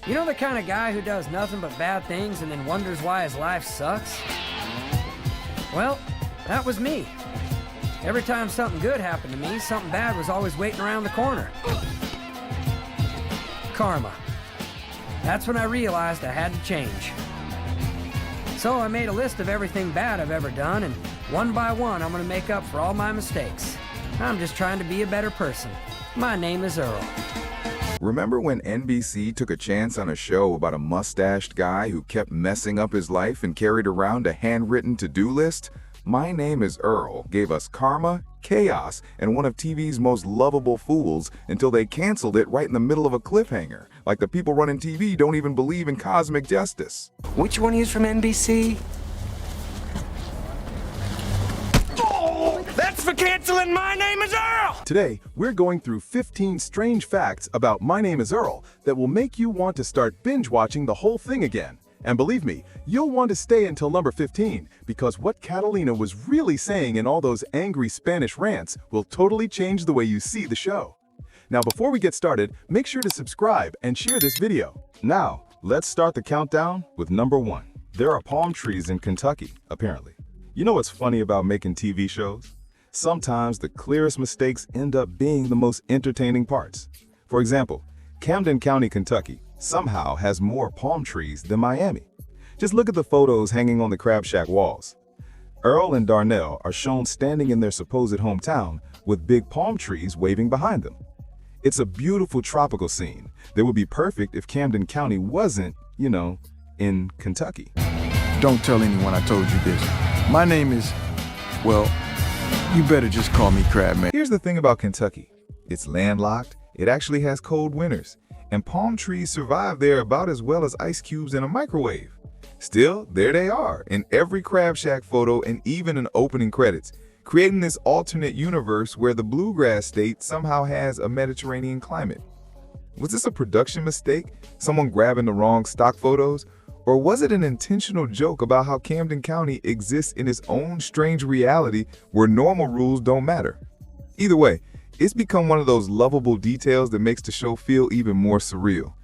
You know the kind of guy who does nothing but bad things and then wonders why his life sucks? Well, that was me. Every time something good happened to me, something bad was always waiting around the corner. Karma. That's when I realized I had to change. So I made a list of everything bad I've ever done, and one by one I'm gonna make up for all my mistakes. I'm just trying to be a better person. My name is Earl. Remember when NBC took a chance on a show about a mustached guy who kept messing up his life and carried around a handwritten to-do list? My Name is Earl gave us karma, chaos, and one of TV's most lovable fools until they canceled it right in the middle of a cliffhanger. Like the people running TV don't even believe in cosmic justice. Which one is from NBC? That's for canceling My Name is Earl! Today, we're going through 15 strange facts about My Name is Earl that will make you want to start binge-watching the whole thing again. And believe me, you'll want to stay until number 15, because what Catalina was really saying in all those angry Spanish rants will totally change the way you see the show. Now, before we get started, make sure to subscribe and share this video. Now, let's start the countdown with number 1. There are palm trees in Kentucky, apparently. You know what's funny about making TV shows? Sometimes the clearest mistakes end up being the most entertaining parts. For example, Camden County, Kentucky somehow has more palm trees than Miami. Just look at the photos hanging on the Crab Shack walls. Earl and Darnell are shown standing in their supposed hometown with big palm trees waving behind them. It's a beautiful tropical scene that would be perfect if Camden County wasn't, you know, in Kentucky. Don't tell anyone I told you this. My name is, well, you better just call me Crabman. Here's the thing about Kentucky. It's landlocked, it actually has cold winters, and palm trees survive there about as well as ice cubes in a microwave. Still, there they are in every Crab Shack photo and even in opening credits, creating this alternate universe where the bluegrass state somehow has a Mediterranean climate. Was this a production mistake? Someone grabbing the wrong stock photos? Or was it an intentional joke about how Camden County exists in its own strange reality where normal rules don't matter? Either way, it's become one of those lovable details that makes the show feel even more surreal.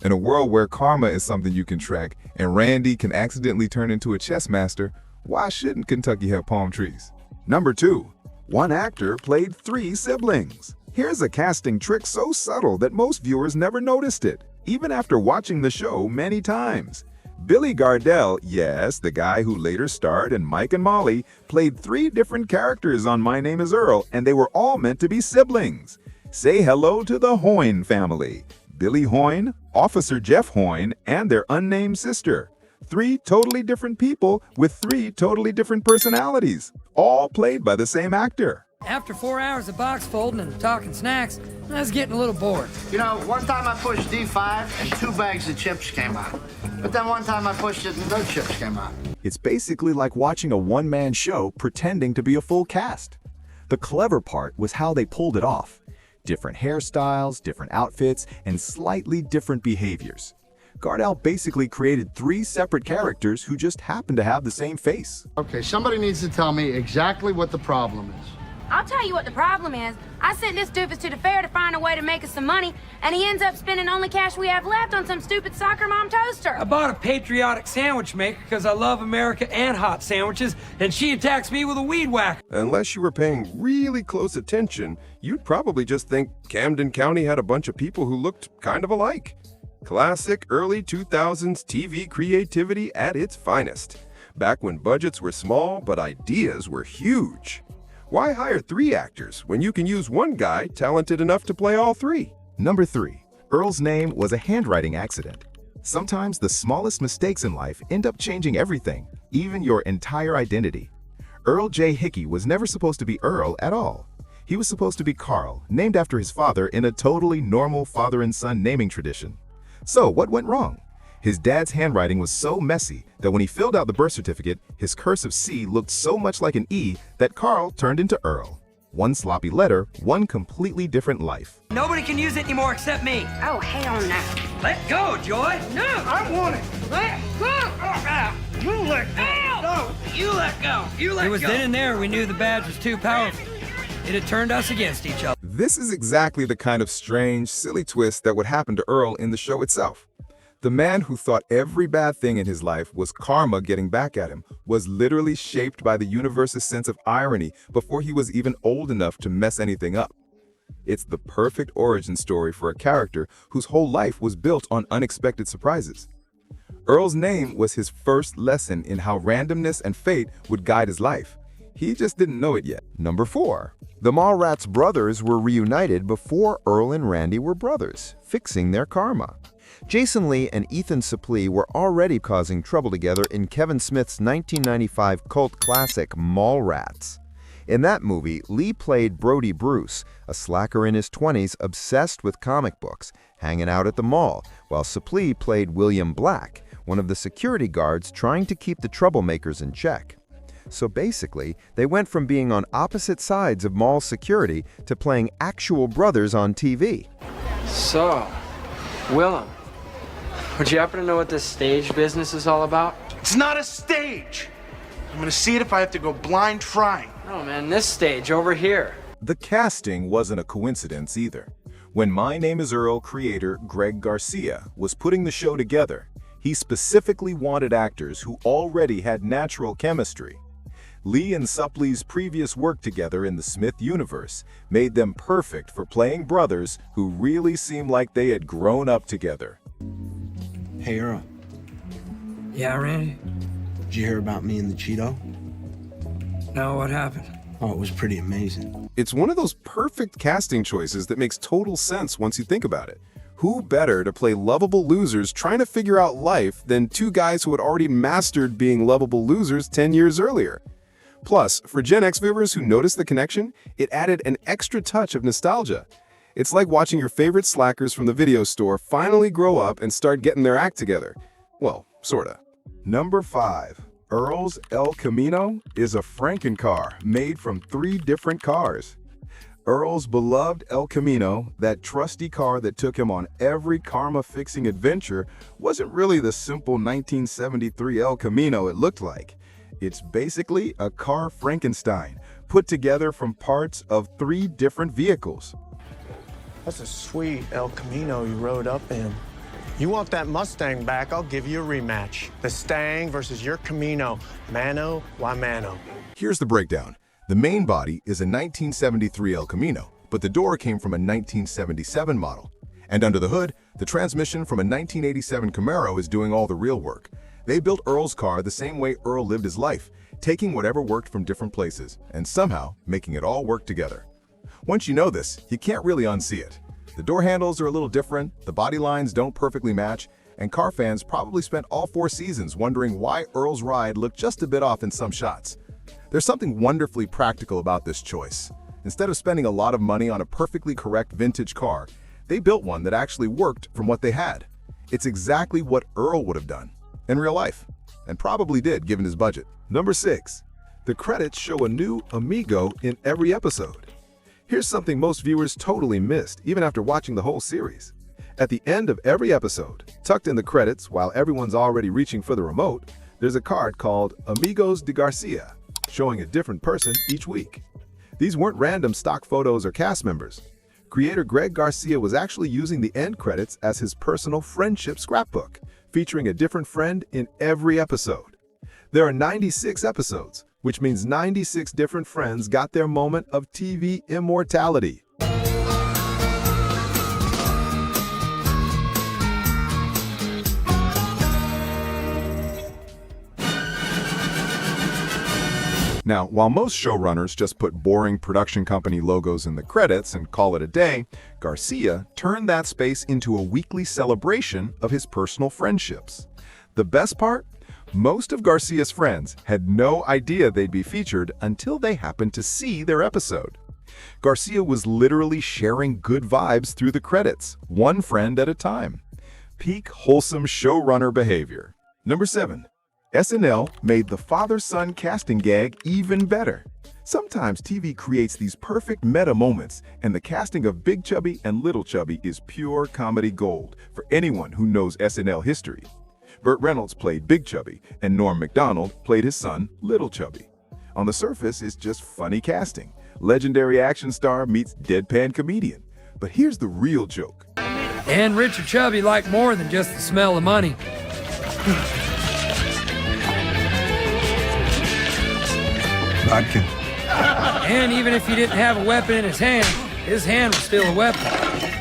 In a world where karma is something you can track and Randy can accidentally turn into a chess master, why shouldn't Kentucky have palm trees? Number 2. One actor played 3 siblings. Here's a casting trick so subtle that most viewers never noticed it, even after watching the show many times. Billy Gardell, yes, the guy who later starred in Mike and Molly, played 3 different characters on My Name is Earl, and they were all meant to be siblings. Say hello to the Hoyne family. Billy Hoyne, Officer Jeff Hoyne, and their unnamed sister. 3 totally different people with 3 totally different personalities, all played by the same actor. After 4 hours of box folding and talking snacks, I was getting a little bored. You know, one time I pushed D5 and 2 bags of chips came out. But then one time I pushed it and no chips came out. It's basically like watching a one-man show pretending to be a full cast. The clever part was how they pulled it off. Different hairstyles, different outfits, and slightly different behaviors. Gardell basically created 3 separate characters who just happened to have the same face. Okay, somebody needs to tell me exactly what the problem is. I'll tell you what the problem is. I sent this doofus to the fair to find a way to make us some money, and he ends up spending only cash we have left on some stupid soccer mom toaster. I bought a patriotic sandwich maker because I love America and hot sandwiches, and she attacks me with a weed whacker. Unless you were paying really close attention, you'd probably just think Camden County had a bunch of people who looked kind of alike. Classic early 2000s TV creativity at its finest. Back when budgets were small, but ideas were huge. Why hire 3 actors when you can use one guy talented enough to play all 3? Number 3. Earl's name was a handwriting accident. Sometimes the smallest mistakes in life end up changing everything, even your entire identity. Earl J. Hickey was never supposed to be Earl at all. He was supposed to be Carl, named after his father in a totally normal father and son naming tradition. So what went wrong? His dad's handwriting was so messy that when he filled out the birth certificate, his cursive C looked so much like an E that Carl turned into Earl. One sloppy letter, one completely different life. Nobody can use it anymore except me. Oh, hell no. Let go, Joy. No, I want it. let go. You let go. No, you let go. You let go. It was then and there we knew the badge was too powerful. It had turned us against each other. This is exactly the kind of strange, silly twist that would happen to Earl in the show itself. The man who thought every bad thing in his life was karma getting back at him was literally shaped by the universe's sense of irony before he was even old enough to mess anything up. It's the perfect origin story for a character whose whole life was built on unexpected surprises. Earl's name was his first lesson in how randomness and fate would guide his life. He just didn't know it yet. Number 4. The Mallrats brothers were reunited before Earl and Randy were brothers, fixing their karma. Jason Lee and Ethan Suplee were already causing trouble together in Kevin Smith's 1995 cult classic Mallrats. In that movie, Lee played Brody Bruce, a slacker in his 20s obsessed with comic books, hanging out at the mall, while Suplee played William Black, one of the security guards trying to keep the troublemakers in check. So basically, they went from being on opposite sides of mall security to playing actual brothers on TV. So, Willem, would you happen to know what this stage business is all about? It's not a stage. I'm gonna see it if I have to go blind trying. No, man, this stage over here. The casting wasn't a coincidence either. When My Name Is Earl creator Greg Garcia was putting the show together, he specifically wanted actors who already had natural chemistry. Lee and Suplee's previous work together in the Smith universe made them perfect for playing brothers who really seemed like they had grown up together. Hey, Earl. Yeah, Randy? Did you hear about me and the Cheeto? No, what happened? Oh, it was pretty amazing. It's one of those perfect casting choices that makes total sense once you think about it. Who better to play lovable losers trying to figure out life than two guys who had already mastered being lovable losers 10 years earlier? Plus, for Gen X viewers who noticed the connection, it added an extra touch of nostalgia. It's like watching your favorite slackers from the video store finally grow up and start getting their act together. Well, sorta. Number 5. Earl's El Camino is a Frankencar made from 3 different cars. Earl's beloved El Camino, that trusty car that took him on every karma-fixing adventure, wasn't really the simple 1973 El Camino it looked like. It's basically a car Frankenstein, put together from parts of 3 different vehicles. That's a sweet El Camino you rode up in. You want that Mustang back, I'll give you a rematch. The Stang versus your Camino. Mano a mano. Here's the breakdown. The main body is a 1973 El Camino, but the door came from a 1977 model. And under the hood, the transmission from a 1987 Camaro is doing all the real work. They built Earl's car the same way Earl lived his life, taking whatever worked from different places, and somehow making it all work together. Once you know this, you can't really unsee it. The door handles are a little different, the body lines don't perfectly match, and car fans probably spent all 4 seasons wondering why Earl's ride looked just a bit off in some shots. There's something wonderfully practical about this choice. Instead of spending a lot of money on a perfectly correct vintage car, they built one that actually worked from what they had. It's exactly what Earl would have done in real life, and probably did given his budget. Number 6. The credits show a new amigo in every episode. Here's something most viewers totally missed, even after watching the whole series. At the end of every episode, tucked in the credits while everyone's already reaching for the remote, there's a card called Amigos de Garcia, showing a different person each week. These weren't random stock photos or cast members. Creator Greg Garcia was actually using the end credits as his personal friendship scrapbook, featuring a different friend in every episode. There are 96 episodes, which means 96 different friends got their moment of TV immortality. Now, while most showrunners just put boring production company logos in the credits and call it a day, Garcia turned that space into a weekly celebration of his personal friendships. The best part? Most of Garcia's friends had no idea they'd be featured until they happened to see their episode. Garcia was literally sharing good vibes through the credits, one friend at a time. Peak wholesome showrunner behavior. Number 7. SNL made the father-son casting gag even better. Sometimes TV creates these perfect meta moments, and the casting of Big Chubby and Little Chubby is pure comedy gold for anyone who knows SNL history. Burt Reynolds played Big Chubby, and Norm Macdonald played his son, Little Chubby. On the surface, it's just funny casting. Legendary action star meets deadpan comedian. But here's the real joke. I made a And Rich or Chubby like more than just the smell of money. Vodka. And even if he didn't have a weapon in his hand was still a weapon.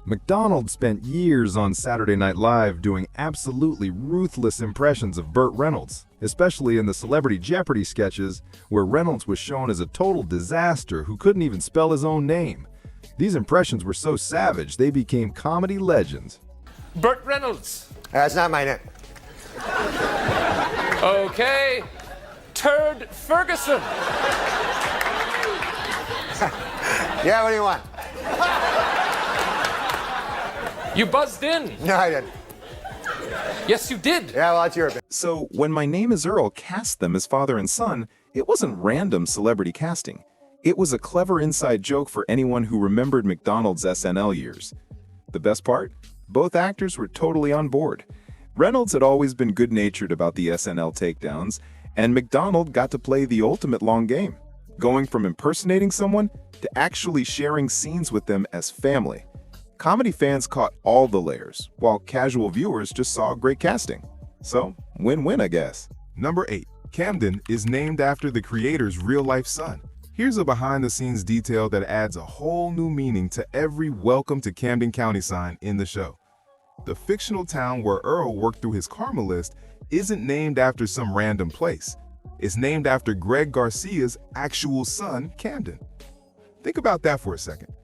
McDonald spent years on Saturday Night Live doing absolutely ruthless impressions of Burt Reynolds, especially in the Celebrity Jeopardy sketches, where Reynolds was shown as a total disaster who couldn't even spell his own name. These impressions were so savage, they became comedy legends. Burt Reynolds. That's not my name. Okay. Turd Ferguson. Yeah, what do you want? You buzzed in. No, I didn't. Yes, you did. Yeah, well, that's your bit. So, when My Name Is Earl cast them as father and son, it wasn't random celebrity casting. It was a clever inside joke for anyone who remembered McDonald's SNL years. The best part? Both actors were totally on board. Reynolds had always been good-natured about the SNL takedowns, and McDonald got to play the ultimate long game, going from impersonating someone to actually sharing scenes with them as family. Comedy fans caught all the layers, while casual viewers just saw great casting. So, win-win, I guess. Number 8. Camden is named after the creator's real-life son. Here's a behind-the-scenes detail that adds a whole new meaning to every Welcome to Camden County sign in the show. The fictional town where Earl worked through his karma list isn't named after some random place. It's named after Greg Garcia's actual son, Camden. Think about that for a second.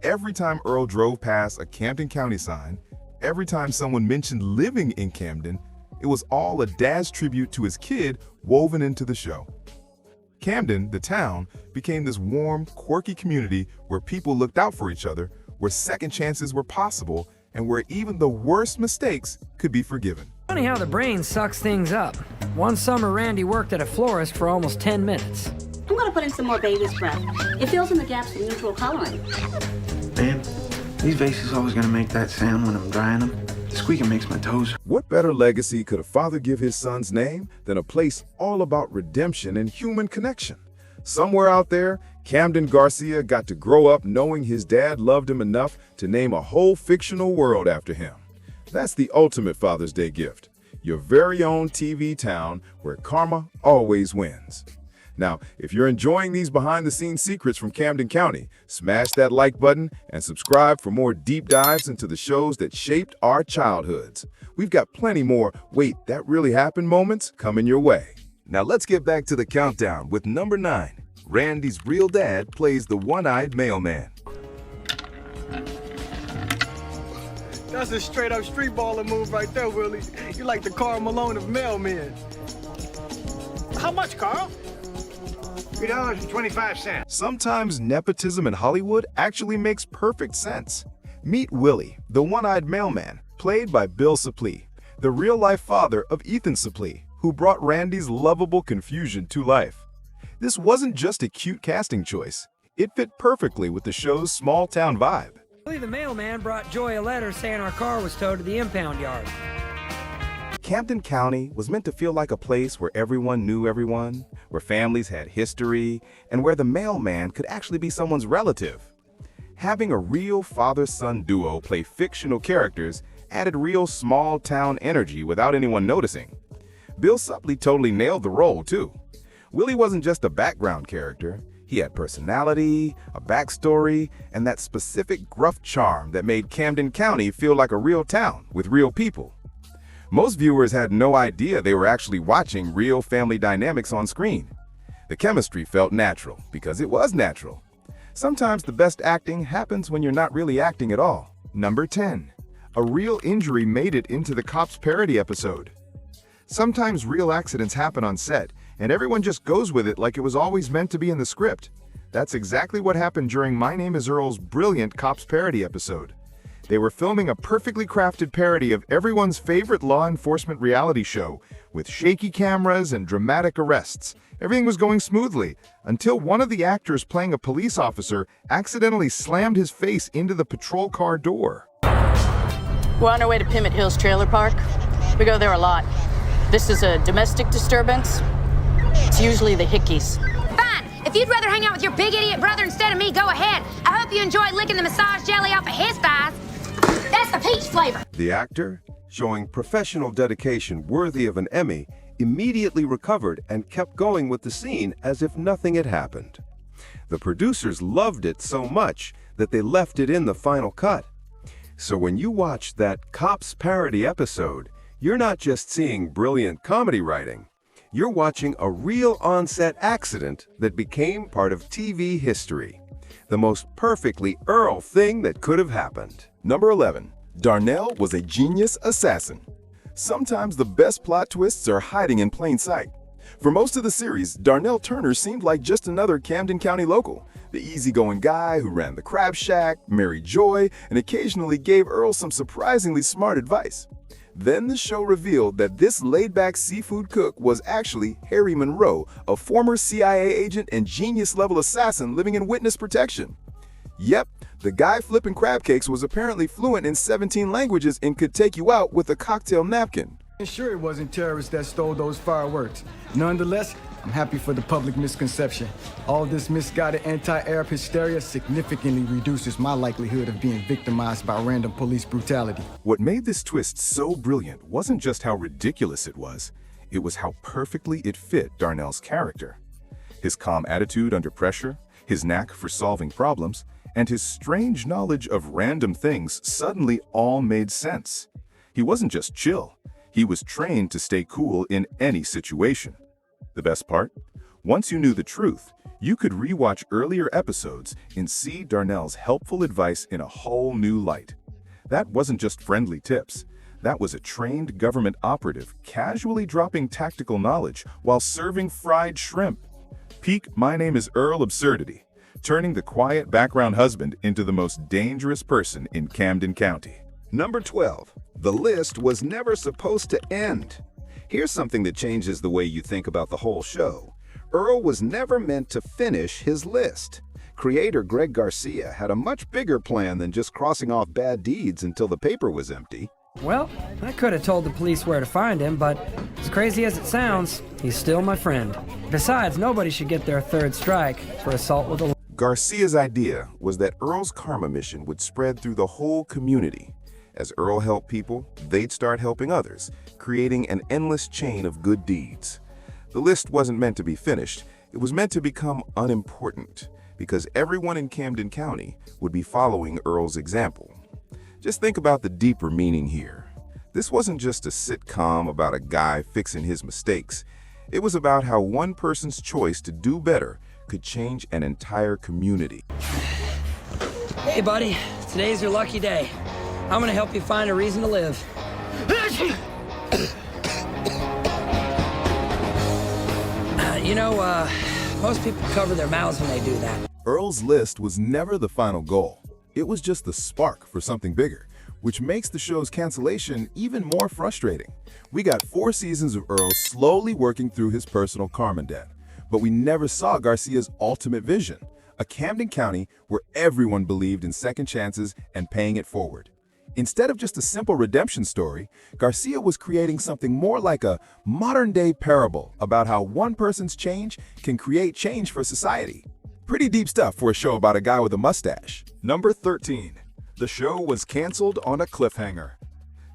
Every time Earl drove past a Camden County sign, every time someone mentioned living in Camden, it was all a dad's tribute to his kid woven into the show. Camden, the town, became this warm, quirky community where people looked out for each other, where second chances were possible, and where even the worst mistakes could be forgiven. Funny how the brain sucks things up. One summer, Randy worked at a florist for almost 10 minutes. I'm gonna put in some more baby's breath. It fills in the gaps with neutral coloring. Man, these vases always gonna make that sound when I'm drying them. Squeaking makes my toes. What better legacy could a father give his son's name than a place all about redemption and human connection? Somewhere out there, Camden Garcia got to grow up knowing his dad loved him enough to name a whole fictional world after him. That's the ultimate Father's Day gift. Your very own TV town where karma always wins. Now, if you're enjoying these behind-the-scenes secrets from Camden County, smash that like button and subscribe for more deep dives into the shows that shaped our childhoods. We've got plenty more "wait, that really happened" moments coming your way. Now let's get back to the countdown with number 9. Randy's real dad plays the one-eyed mailman. That's a straight-up street baller move right there, Willie. You like the Carl Malone of mailmen. How much, Carl? $3.25. Sometimes nepotism in Hollywood actually makes perfect sense. Meet Willie, the one-eyed mailman, played by Bill Suplee, the real-life father of Ethan Suplee, who brought Randy's lovable confusion to life. This wasn't just a cute casting choice. It fit perfectly with the show's small-town vibe. Billy the mailman brought Joy a letter saying our car was towed to the impound yard. Camden County was meant to feel like a place where everyone knew everyone, where families had history, and where the mailman could actually be someone's relative. Having a real father-son duo play fictional characters added real small-town energy without anyone noticing. Bill Suplee totally nailed the role, too. Willie wasn't just a background character. He had personality, a backstory, and that specific gruff charm that made Camden County feel like a real town with real people. Most viewers had no idea they were actually watching real family dynamics on screen. The chemistry felt natural because it was natural. Sometimes the best acting happens when you're not really acting at all. Number 10. A real injury made it into the Cops parody episode. Sometimes real accidents happen on set, and everyone just goes with it like it was always meant to be in the script. That's exactly what happened during My Name Is Earl's brilliant Cops parody episode. They were filming a perfectly crafted parody of everyone's favorite law enforcement reality show, with shaky cameras and dramatic arrests. Everything was going smoothly, until one of the actors playing a police officer accidentally slammed his face into the patrol car door. We're on our way to Pimmet Hills Trailer Park. We go there a lot. This is a domestic disturbance. It's usually the hickeys. Fine. If you'd rather hang out with your big idiot brother instead of me, go ahead. I hope you enjoy licking the massage jelly off of his thighs. That's the peach flavor. The actor, showing professional dedication worthy of an Emmy, immediately recovered and kept going with the scene as if nothing had happened. The producers loved it so much that they left it in the final cut. So when you watch that Cops parody episode, you're not just seeing brilliant comedy writing. You're watching a real on-set accident that became part of TV history. The most perfectly Earl thing that could have happened. Number 11. Darnell was a genius assassin. Sometimes the best plot twists are hiding in plain sight. For most of the series, Darnell Turner seemed like just another Camden County local, the easygoing guy who ran the Crab Shack, married Joy, and occasionally gave Earl some surprisingly smart advice. Then the show revealed that this laid-back seafood cook was actually Harry Monroe, a former CIA agent and genius-level assassin living in witness protection. Yep, the guy flipping crab cakes was apparently fluent in 17 languages and could take you out with a cocktail napkin. Sure, it wasn't terrorists that stole those fireworks. Nonetheless, I'm happy for the public misconception. All this misguided anti-Arab hysteria significantly reduces my likelihood of being victimized by random police brutality. What made this twist so brilliant wasn't just how ridiculous it was how perfectly it fit Darnell's character. His calm attitude under pressure, his knack for solving problems, and his strange knowledge of random things suddenly all made sense. He wasn't just chill. He was trained to stay cool in any situation. The best part? Once you knew the truth, you could rewatch earlier episodes and see Darnell's helpful advice in a whole new light. That wasn't just friendly tips. That was a trained government operative casually dropping tactical knowledge while serving fried shrimp. Peak My Name Is Earl absurdity, turning the quiet background husband into the most dangerous person in Camden County. Number 12. The list was never supposed to end. Here's something that changes the way you think about the whole show. Earl was never meant to finish his list. Creator Greg Garcia had a much bigger plan than just crossing off bad deeds until the paper was empty. Well, I could have told the police where to find him, but as crazy as it sounds, he's still my friend. Besides, nobody should get their third strike for assault with a... Garcia's idea was that Earl's karma mission would spread through the whole community. As Earl helped people, they'd start helping others, creating an endless chain of good deeds. The list wasn't meant to be finished. It was meant to become unimportant, because everyone in Camden County would be following Earl's example. Just think about the deeper meaning here. This wasn't just a sitcom about a guy fixing his mistakes. It was about how one person's choice to do better could change an entire community. Hey, buddy. Today's your lucky day. I'm gonna help you find a reason to live. Most people cover their mouths when they do that. Earl's list was never the final goal. It was just the spark for something bigger, which makes the show's cancellation even more frustrating. We got 4 seasons of Earl slowly working through his personal karma debt, but we never saw Garcia's ultimate vision, a Camden County where everyone believed in second chances and paying it forward. Instead of just a simple redemption story, Garcia was creating something more like a modern-day parable about how one person's change can create change for society. Pretty deep stuff for a show about a guy with a mustache. Number 13. The show was canceled on a cliffhanger.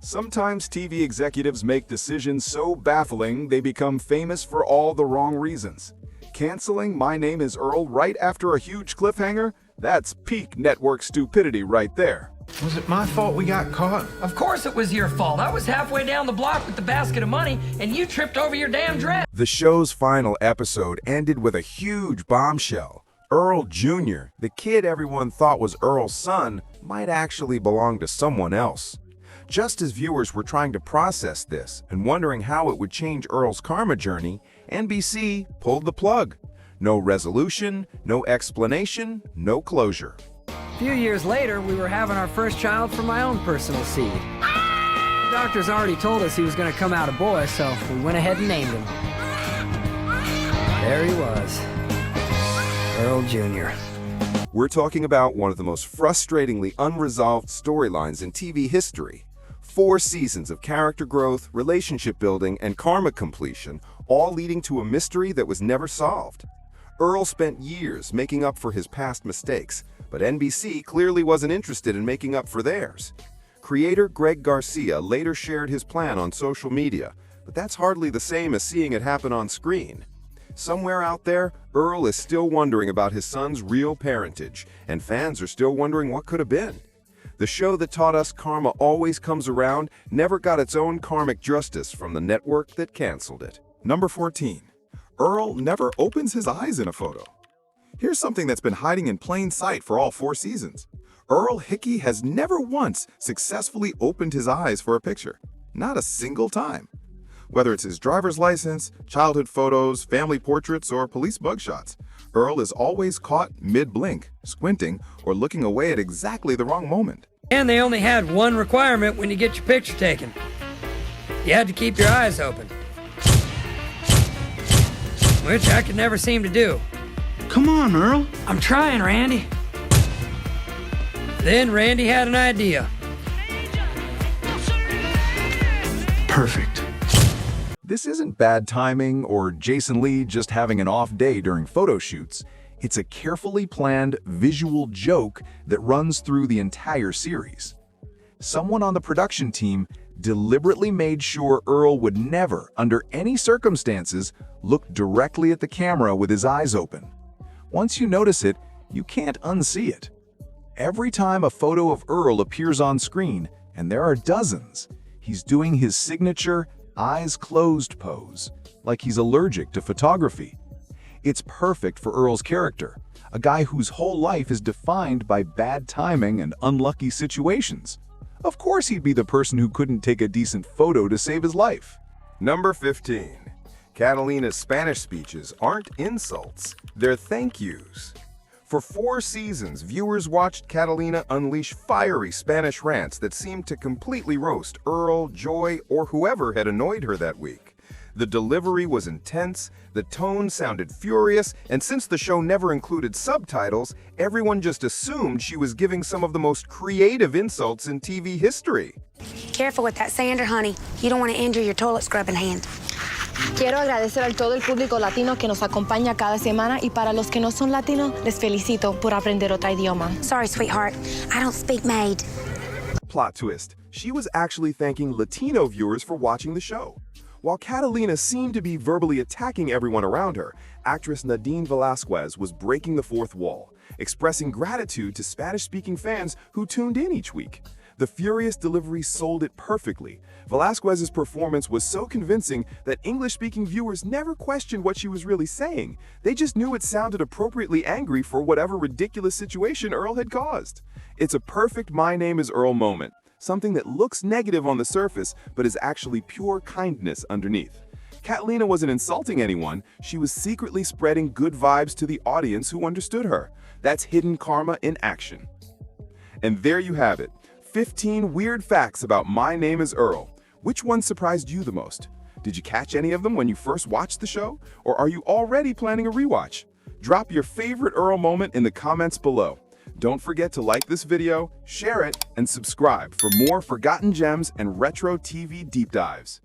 Sometimes TV executives make decisions so baffling they become famous for all the wrong reasons. Canceling My Name Is Earl right after a huge cliffhanger? That's peak network stupidity right there. Was it my fault we got caught? Of course it was your fault. I was halfway down the block with the basket of money, and you tripped over your damn dress. The show's final episode ended with a huge bombshell. Earl Jr., the kid everyone thought was Earl's son, might actually belong to someone else. Just as viewers were trying to process this and wondering how it would change Earl's karma journey, NBC pulled the plug. No resolution, no explanation, no closure. A few years later, we were having our first child from my own personal seed. The doctors already told us he was going to come out a boy, so we went ahead and named him. There he was, Earl Jr. We're talking about one of the most frustratingly unresolved storylines in TV history. 4 seasons of character growth, relationship building, and karma completion, all leading to a mystery that was never solved. Earl spent years making up for his past mistakes, but NBC clearly wasn't interested in making up for theirs. Creator Greg Garcia later shared his plan on social media, but that's hardly the same as seeing it happen on screen. Somewhere out there, Earl is still wondering about his son's real parentage, and fans are still wondering what could have been. The show that taught us karma always comes around never got its own karmic justice from the network that canceled it. Number 14. Earl never opens his eyes in a photo. Here's something that's been hiding in plain sight for all 4 seasons. Earl Hickey has never once successfully opened his eyes for a picture. Not a single time. Whether it's his driver's license, childhood photos, family portraits, or police mugshots, Earl is always caught mid-blink, squinting, or looking away at exactly the wrong moment. And they only had one requirement when you get your picture taken. You had to keep your eyes open. Which I could never seem to do. Come on, Earl. I'm trying, Randy. Then Randy had an idea. Perfect. This isn't bad timing or Jason Lee just having an off day during photo shoots. It's a carefully planned visual joke that runs through the entire series. Someone on the production team deliberately made sure Earl would never, under any circumstances, look directly at the camera with his eyes open. Once you notice it, you can't unsee it. Every time a photo of Earl appears on screen, and there are dozens, he's doing his signature eyes closed pose, like he's allergic to photography. It's perfect for Earl's character, a guy whose whole life is defined by bad timing and unlucky situations. Of course he'd be the person who couldn't take a decent photo to save his life. Number 15. Catalina's Spanish speeches aren't insults, they're thank yous. For 4 seasons, viewers watched Catalina unleash fiery Spanish rants that seemed to completely roast Earl, Joy, or whoever had annoyed her that week. The delivery was intense, the tone sounded furious, and since the show never included subtitles, everyone just assumed she was giving some of the most creative insults in TV history. Careful with that sander, honey. You don't want to injure your toilet scrubbing hand. Quiero agradecer a todo el público latino que nos acompaña cada semana y para los que no son latinos, les felicito por aprender otro idioma. Sorry, sweetheart. I don't speak maid. Plot twist. She was actually thanking Latino viewers for watching the show. While Catalina seemed to be verbally attacking everyone around her, actress Nadine Velasquez was breaking the fourth wall, expressing gratitude to Spanish-speaking fans who tuned in each week. The furious delivery sold it perfectly. Velasquez's performance was so convincing that English-speaking viewers never questioned what she was really saying. They just knew it sounded appropriately angry for whatever ridiculous situation Earl had caused. It's a perfect My Name Is Earl moment, something that looks negative on the surface but is actually pure kindness underneath. Catalina wasn't insulting anyone, she was secretly spreading good vibes to the audience who understood her. That's hidden karma in action. And there you have it. 15 weird facts about My Name is Earl. Which one surprised you the most? Did you catch any of them when you first watched the show? Or are you already planning a rewatch? Drop your favorite Earl moment in the comments below. Don't forget to like this video, share it, and subscribe for more forgotten gems and retro TV deep dives.